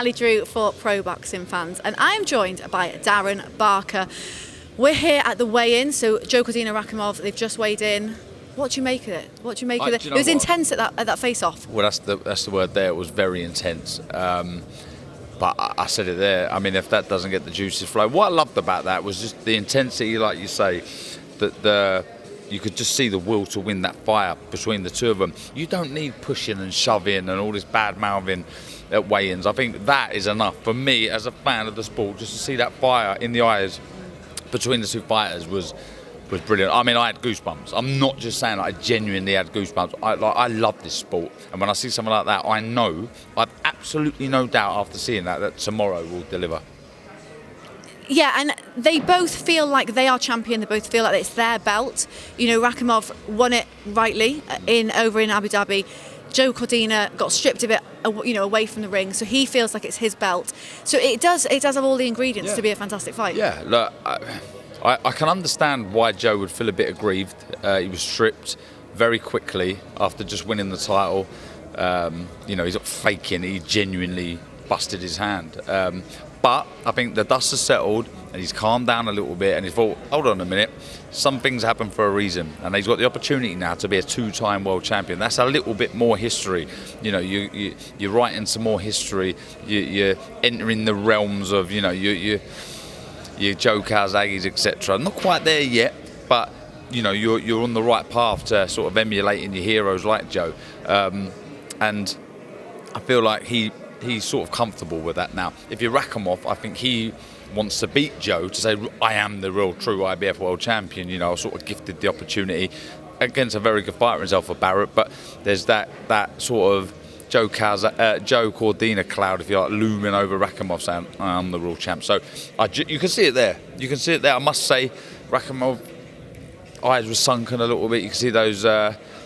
Ali Drew for Pro Boxing Fans, and I am joined by Darren Barker. We're here at the weigh-in, so Joe Cordina, Rakhimov, they've just weighed in. What do you make of it? What do you make of it? It was intense at that face-off. Well, that's the word there. It was very intense. But I said it there. I mean, if that doesn't get the juices flowing, what I loved about that was just the intensity, like you say, that you could just see the will to win that fight between the two of them. You don't need pushing and shoving and all this bad mouthing at weigh-ins. I think that is enough for me as a fan of the sport. Just to see that fire in the eyes between the two fighters was brilliant. I mean, I had goosebumps. I'm not just saying that, I genuinely had goosebumps. I love this sport, and when I see something like that, I've absolutely no doubt after seeing that tomorrow will deliver. Yeah, and they both feel like they are champion. They both feel like it's their belt. You know, Rakhimov won it rightly over in Abu Dhabi. Joe Cordina got stripped of it, away from the ring, so he feels like it's his belt. So it does have all the ingredients to be a fantastic fight. Yeah, look. I can understand why Joe would feel a bit aggrieved. He was stripped very quickly after just winning the title. He's not faking, he genuinely busted his hand. But I think the dust has settled and he's calmed down a little bit and he's thought, hold on a minute, some things happen for a reason. And he's got the opportunity now to be a two-time world champion. That's a little bit more history. You know, you're writing some more history. You're entering the realms of, your Joe Calzaghes, etc. Not quite there yet, but you're on the right path to sort of emulating your heroes like Joe, and I feel like he's sort of comfortable with that now. If you're Rakhimov, I think he wants to beat Joe to say, I am the real true IBF world champion. I was sort of gifted the opportunity against a very good fighter himself for Barrett, but there's that sort of Joe Cordina cloud, if you like, looming over Rakhimov, saying, I'm the real champ. So you can see it there. I must say, Rakhimov eyes were sunken a little bit. You can see those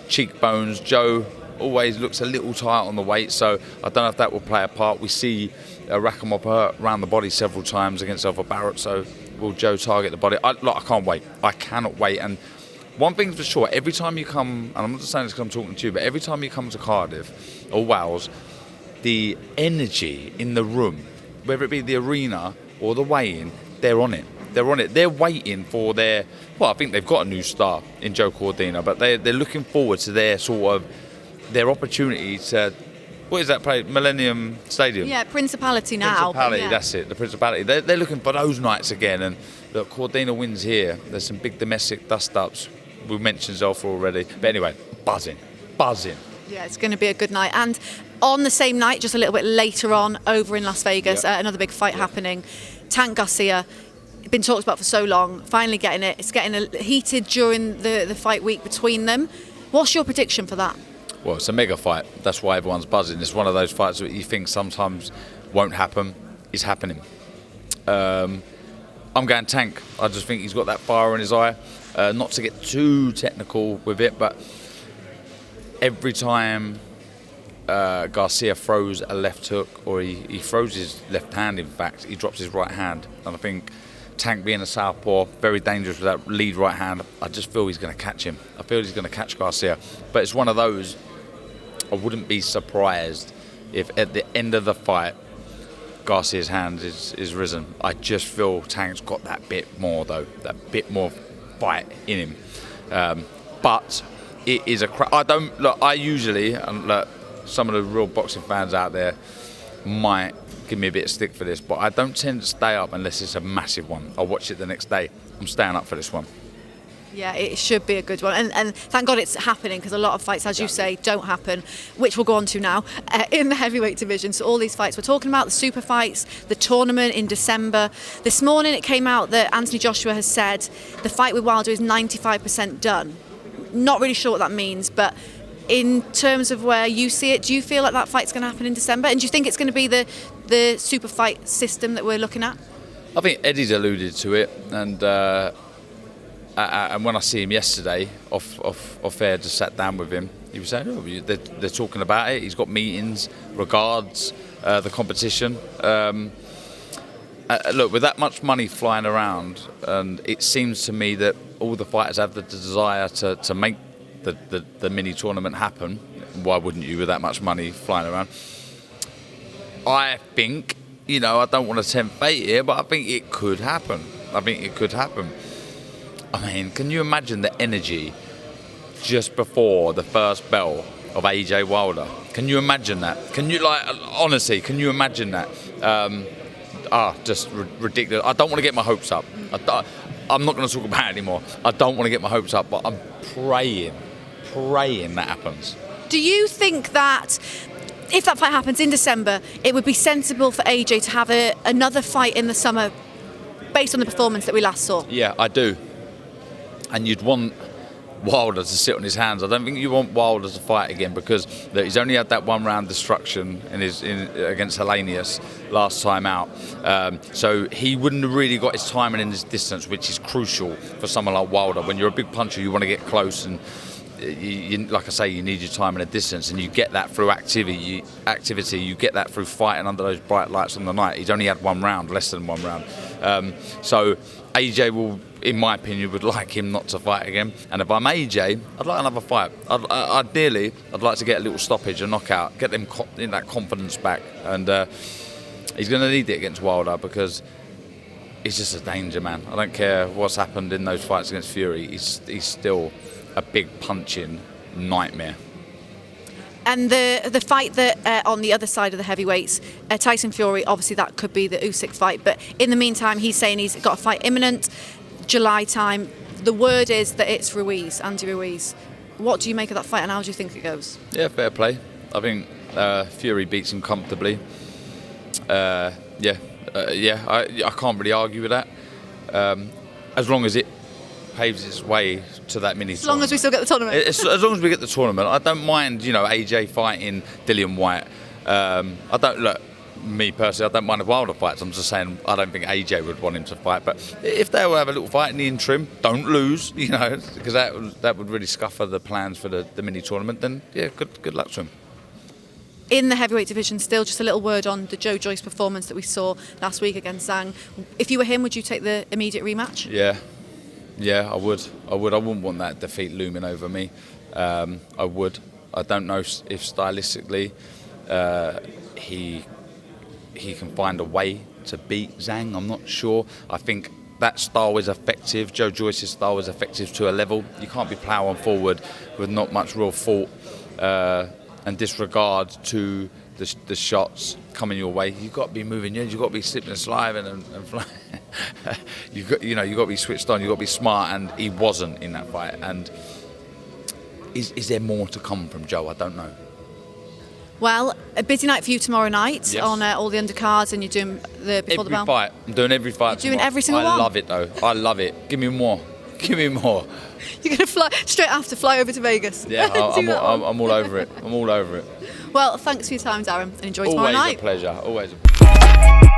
cheekbones. Joe always looks a little tight on the weight, so I don't know if that will play a part. We see Rakhimov hurt around the body several times against Alpha Barrett, so will Joe target the body? I can't wait. I cannot wait. And one thing's for sure, every time you come, and I'm not just saying this because I'm talking to you, but every time you come to Cardiff or Wales, the energy in the room, whether it be the arena or the weigh-in, they're on it. They're waiting for I think they've got a new star in Joe Cordina, but they're looking forward to their opportunity to, what is that place? Millennium Stadium? Yeah, Principality now. Yeah. That's it, the Principality. They're looking for those nights again, and look, Cordina wins here. There's some big domestic dust-ups. We mentioned Zolfa already. But anyway, buzzing. Yeah, it's going to be a good night. And on the same night, just a little bit later on, over in Las Vegas, another big fight happening. Tank Garcia, been talked about for so long, finally getting it. It's getting heated during the fight week between them. What's your prediction for that? Well, it's a mega fight. That's why everyone's buzzing. It's one of those fights that you think sometimes won't happen. It's happening. I'm going Tank. I just think he's got that fire in his eye. Not to get too technical with it, but every time Garcia throws a left hook, or he throws his left hand, in fact, he drops his right hand. And I think Tank, being a southpaw, very dangerous with that lead right hand, I just feel he's going to catch him. I feel he's going to catch Garcia. But it's one of those, I wouldn't be surprised if at the end of the fight, Garcia's hand is risen. I just feel Tank's got that bit more, though, that bit more fight in him. But it is I usually, and look, some of the real boxing fans out there might give me a bit of stick for this, but I don't tend to stay up unless it's a massive one. I'll watch it the next day. I'm staying up for this one. Yeah, it should be a good one. And thank God it's happening, because a lot of fights, as you say, don't happen, which we'll go on to now, in the heavyweight division. So all these fights we're talking about, the super fights, the tournament in December. This morning it came out that Anthony Joshua has said the fight with Wilder is 95% done. Not really sure what that means, but in terms of where you see it, do you feel like that fight's going to happen in December? And do you think it's going to be the super fight system that we're looking at? I think Eddie's alluded to it, and when I see him yesterday off air, just sat down with him, he was saying, they're talking about it. He's got meetings, regards the competition. Look, with that much money flying around, and it seems to me that all the fighters have the desire to make the mini tournament happen. Why wouldn't you, with that much money flying around? I think, I don't want to tempt fate here, but I think it could happen. I mean, can you imagine the energy just before the first bell of AJ Wilder? Can you imagine that? Honestly, can you imagine that? Just ridiculous. I don't want to get my hopes up. I'm not going to talk about it anymore. I don't want to get my hopes up, but I'm praying that happens. Do you think that if that fight happens in December, it would be sensible for AJ to have another fight in the summer based on the performance that we last saw? Yeah, I do. And you'd want Wilder to sit on his hands. I don't think you want Wilder to fight again because he's only had that one-round destruction against Hellenius last time out. So he wouldn't have really got his timing in his distance, which is crucial for someone like Wilder. When you're a big puncher, you want to get close and like I say, you need your time and a distance, and you get that through activity. You get that through fighting under those bright lights on the night. He's only had one round, less than one round. So AJ will, in my opinion, would like him not to fight again. And if I'm AJ, I'd like another fight. Ideally, I'd like to get a little stoppage, a knockout, get them in that confidence back. And he's going to need it against Wilder because he's just a danger, man. I don't care what's happened in those fights against Fury. He's still a big punching nightmare. And the fight that on the other side of the heavyweights, Tyson Fury, obviously that could be the Usyk fight. But in the meantime, he's saying he's got a fight imminent, July time. The word is that it's Ruiz, Andy Ruiz. What do you make of that fight, and how do you think it goes? Yeah, fair play. I think Fury beats him comfortably. I can't really argue with that. As long as it paves its way to that mini. As long as we still get the tournament. As long as we get the tournament, I don't mind. AJ fighting Dillian White. Me personally, I don't mind if Wilder fights. I'm just saying I don't think AJ would want him to fight. But if they will have a little fight in the interim, don't lose. Because that would really scupper the plans for the mini tournament. Then yeah, good luck to him. In the heavyweight division, still just a little word on the Joe Joyce performance that we saw last week against Zhang. If you were him, would you take the immediate rematch? Yeah, I would. I wouldn't want that defeat looming over me. I would. I don't know if stylistically he can find a way to beat Zhang. I'm not sure. I think that style is effective. Joe Joyce's style is effective to a level. You can't be ploughing forward with not much real thought and disregard to the shots coming your way. You've got to be moving. You've got to be slipping and sliding and flying. You've got to be switched on. You've got to be smart, and he wasn't in that fight. And is there more to come from Joe? I don't know. Well, a busy night for you tomorrow night. Yes. On all the undercards, and you're doing the before the bell. Every fight. I'm doing every fight. You're doing every single one. I love it though. I love it. Give me more. You're going to fly straight after, fly over to Vegas. Yeah, I'm all over it. I'm all over it. Well, thanks for your time, Darren, and enjoy tomorrow night. Always a pleasure. Always a pleasure.